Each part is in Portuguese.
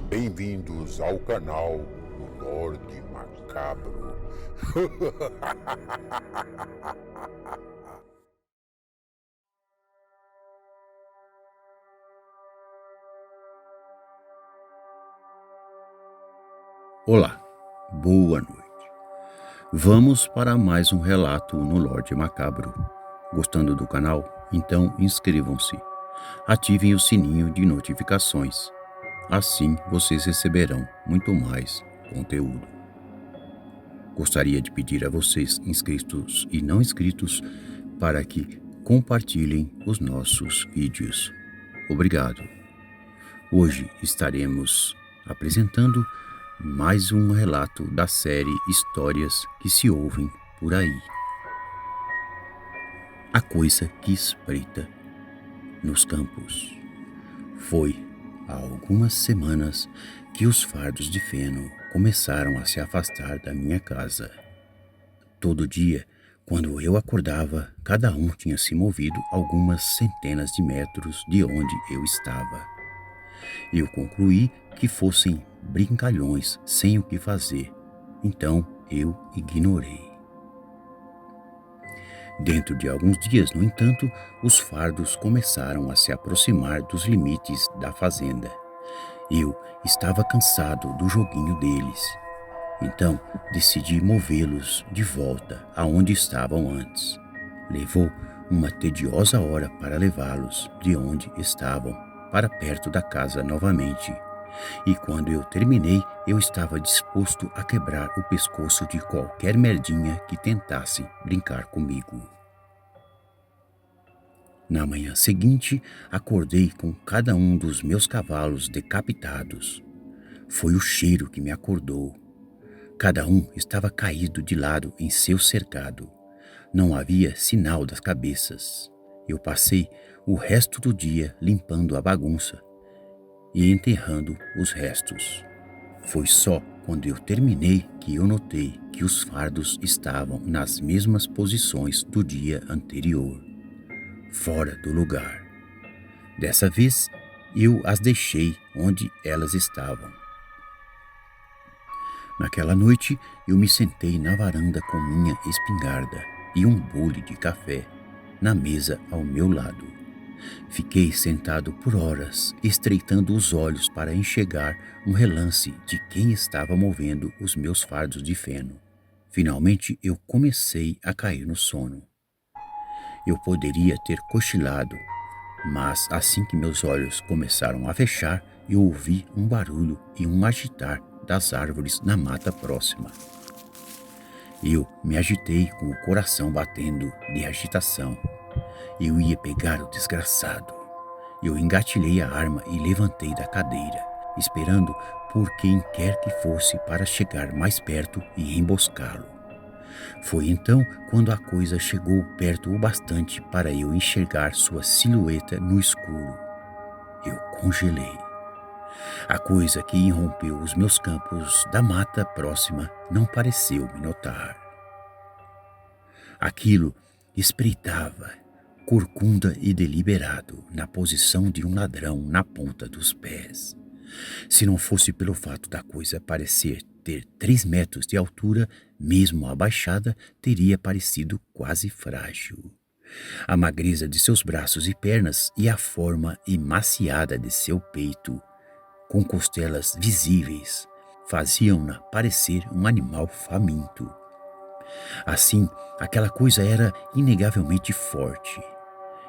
Bem-vindos ao canal do Lorde Macabro. Olá, boa noite. Vamos para mais um relato no Lorde Macabro. Gostando do canal? Então inscrevam-se. Ativem o sininho de notificações. Assim vocês receberão muito mais conteúdo. Gostaria de pedir a vocês, inscritos e não inscritos, para que compartilhem os nossos vídeos. Obrigado. Hoje estaremos apresentando mais um relato da série Histórias que se ouvem por aí. A coisa que espreita nos campos. Foi há algumas semanas que os fardos de feno começaram a se afastar da minha casa. Todo dia, quando eu acordava, cada um tinha se movido algumas centenas de metros de onde eu estava. Eu concluí que fossem brincalhões sem o que fazer, então eu ignorei. Dentro de alguns dias, no entanto, os fardos começaram a se aproximar dos limites da fazenda. Eu estava cansado do joguinho deles, então decidi movê-los de volta aonde estavam antes. Levou uma tediosa hora para levá-los de onde estavam para perto da casa novamente. E quando eu terminei, eu estava disposto a quebrar o pescoço de qualquer merdinha que tentasse brincar comigo. Na manhã seguinte, acordei com cada um dos meus cavalos decapitados. Foi o cheiro que me acordou. Cada um estava caído de lado em seu cercado. Não havia sinal das cabeças. Eu passei o resto do dia limpando a bagunça e enterrando os restos. Foi só quando eu terminei que eu notei que os fardos estavam nas mesmas posições do dia anterior, fora do lugar. Dessa vez, eu as deixei onde elas estavam. Naquela noite, eu me sentei na varanda com minha espingarda e um bule de café na mesa ao meu lado. Fiquei sentado por horas, estreitando os olhos para enxergar um relance de quem estava movendo os meus fardos de feno. Finalmente eu comecei a cair no sono. Eu poderia ter cochilado, mas assim que meus olhos começaram a fechar, eu ouvi um barulho e um agitar das árvores na mata próxima. Eu me agitei com o coração batendo de agitação. Eu ia pegar o desgraçado. Eu engatilhei a arma e levantei da cadeira, esperando por quem quer que fosse para chegar mais perto e emboscá-lo. Foi então quando a coisa chegou perto o bastante para eu enxergar sua silhueta no escuro. Eu congelei. A coisa que irrompeu os meus campos da mata próxima não pareceu me notar. Aquilo espreitava, corcunda e deliberado, na posição de um ladrão na ponta dos pés. Se não fosse pelo fato da coisa parecer ter 3 metros de altura, mesmo abaixada, teria parecido quase frágil. A magreza de seus braços e pernas e a forma emaciada de seu peito, com costelas visíveis, faziam-na parecer um animal faminto. Assim, aquela coisa era inegavelmente forte,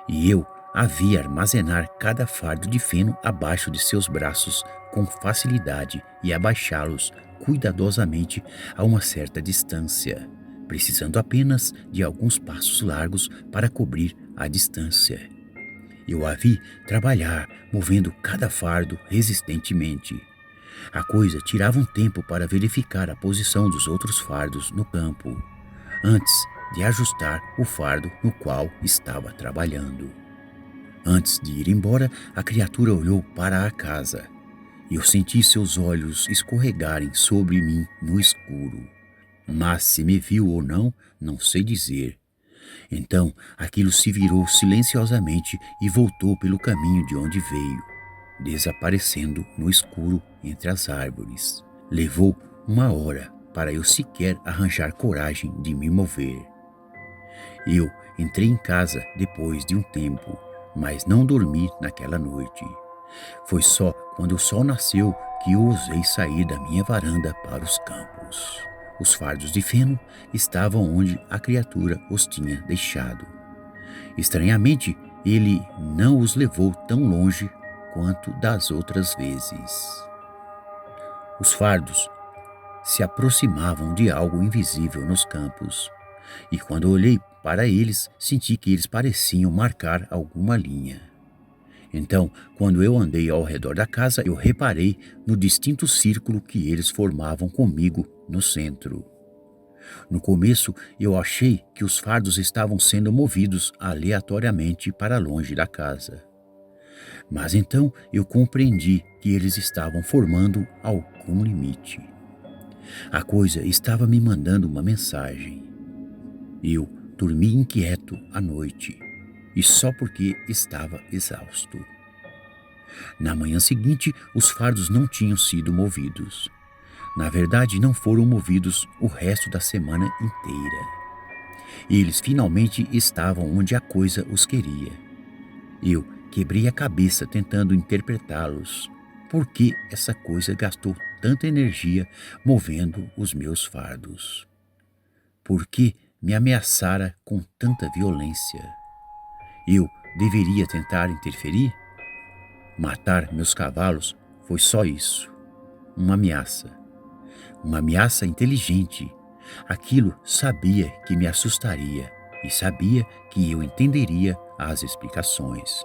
e eu a vi armazenar cada fardo de feno abaixo de seus braços com facilidade e abaixá-los cuidadosamente a uma certa distância, precisando apenas de alguns passos largos para cobrir a distância. Eu a vi trabalhar, movendo cada fardo resistentemente. A coisa tirava um tempo para verificar a posição dos outros fardos no campo, antes de ajustar o fardo no qual estava trabalhando. Antes de ir embora, a criatura olhou para a casa. Eu senti seus olhos escorregarem sobre mim no escuro. Mas se me viu ou não, não sei dizer. Então, aquilo se virou silenciosamente e voltou pelo caminho de onde veio. desaparecendo no escuro entre as árvores. Levou 1 hora para eu sequer arranjar coragem de me mover. Eu entrei em casa depois de um tempo, mas não dormi naquela noite. Foi só quando o sol nasceu que eu ousei sair da minha varanda para os campos. Os fardos de feno estavam onde a criatura os tinha deixado. Estranhamente, ele não os levou tão longe quanto das outras vezes. Os fardos se aproximavam de algo invisível nos campos, e quando olhei para eles, senti que eles pareciam marcar alguma linha. Então, quando eu andei ao redor da casa, eu reparei no distinto círculo que eles formavam comigo no centro. No começo, eu achei que os fardos estavam sendo movidos aleatoriamente para longe da casa. Mas então eu compreendi que eles estavam formando algum limite. A coisa estava me mandando uma mensagem. Eu dormi inquieto à noite, e só porque estava exausto. Na manhã seguinte, os fardos não tinham sido movidos. Na verdade, não foram movidos o resto da semana inteira. Eles finalmente estavam onde a coisa os queria. Eu quebrei a cabeça tentando interpretá-los. Por que essa coisa gastou tanta energia movendo os meus fardos? Por que me ameaçara com tanta violência? Eu deveria tentar interferir? Matar meus cavalos foi só isso. Uma ameaça. Uma ameaça inteligente. Aquilo sabia que me assustaria e sabia que eu entenderia as explicações.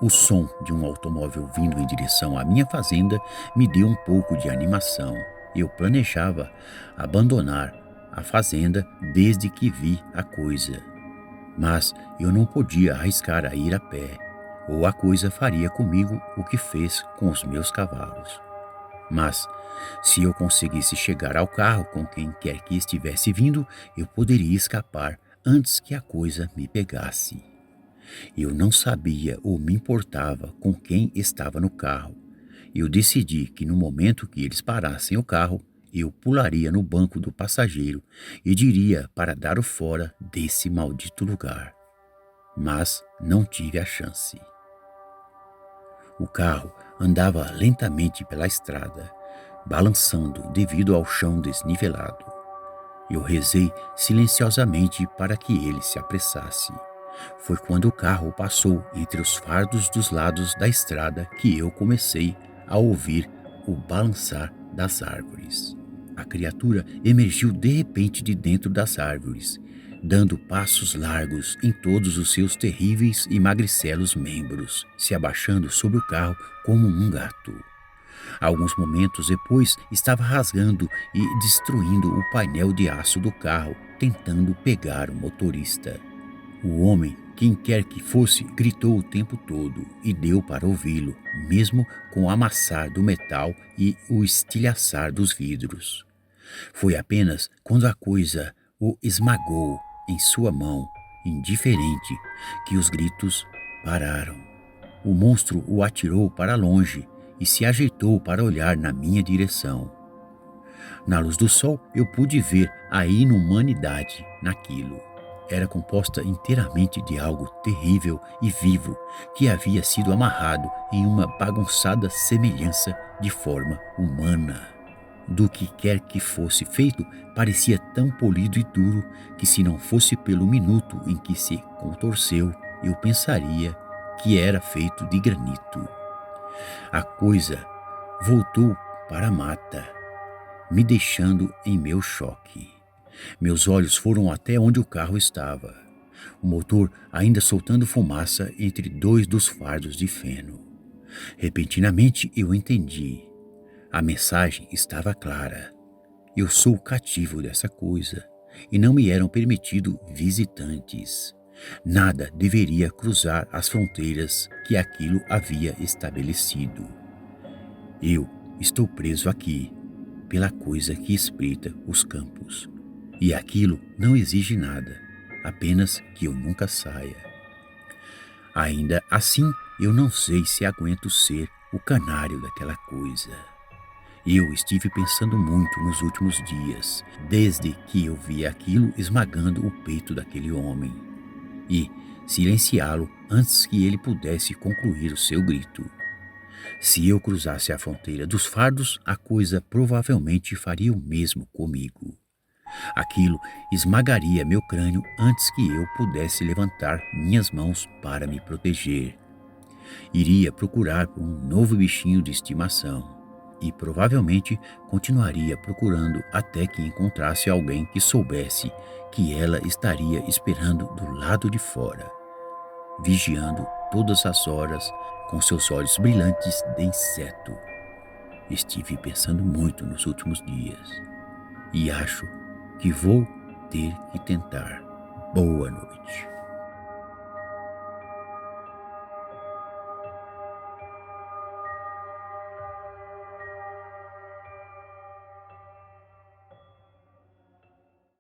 O som de um automóvel vindo em direção à minha fazenda me deu um pouco de animação. Eu planejava abandonar a fazenda desde que vi a coisa. Mas eu não podia arriscar a ir a pé, ou a coisa faria comigo o que fez com os meus cavalos. Mas, se eu conseguisse chegar ao carro com quem quer que estivesse vindo, eu poderia escapar antes que a coisa me pegasse. Eu não sabia ou me importava com quem estava no carro. Eu decidi que no momento que eles parassem o carro, eu pularia no banco do passageiro e diria para dar o fora desse maldito lugar. Mas não tive a chance. O carro andava lentamente pela estrada, balançando devido ao chão desnivelado. Eu rezei silenciosamente para que ele se apressasse. Foi quando o carro passou entre os fardos dos lados da estrada que eu comecei a ouvir o balançar das árvores. A criatura emergiu de repente de dentro das árvores, dando passos largos em todos os seus terríveis e magricelos membros, se abaixando sobre o carro como um gato. Alguns momentos depois, estava rasgando e destruindo o painel de aço do carro, tentando pegar o motorista. O homem, quem quer que fosse, gritou o tempo todo e deu para ouvi-lo, mesmo com o amassar do metal e o estilhaçar dos vidros. Foi apenas quando a coisa o esmagou em sua mão, indiferente, que os gritos pararam. O monstro o atirou para longe e se ajeitou para olhar na minha direção. Na luz do sol, eu pude ver a inumanidade naquilo. Era composta inteiramente de algo terrível e vivo que havia sido amarrado em uma bagunçada semelhança de forma humana. Do que quer que fosse feito, parecia tão polido e duro que, se não fosse pelo minuto em que se contorceu, eu pensaria que era feito de granito. A coisa voltou para a mata, me deixando em meu choque. Meus olhos foram até onde o carro estava, o motor ainda soltando fumaça entre 2 dos fardos de feno. Repentinamente eu entendi. A mensagem estava clara. Eu sou o cativo dessa coisa e não me eram permitidos visitantes. Nada deveria cruzar as fronteiras que aquilo havia estabelecido. Eu estou preso aqui pela coisa que espreita os campos. E aquilo não exige nada, apenas que eu nunca saia. Ainda assim, eu não sei se aguento ser o canário daquela coisa. Eu estive pensando muito nos últimos dias, desde que eu vi aquilo esmagando o peito daquele homem, e silenciá-lo antes que ele pudesse concluir o seu grito. Se eu cruzasse a fronteira dos fardos, a coisa provavelmente faria o mesmo comigo. Aquilo esmagaria meu crânio antes que eu pudesse levantar minhas mãos para me proteger. Iria procurar por um novo bichinho de estimação e provavelmente continuaria procurando até que encontrasse alguém que soubesse que ela estaria esperando do lado de fora, vigiando todas as horas com seus olhos brilhantes de inseto. Estive pensando muito nos últimos dias e acho que vou ter que tentar. Boa noite.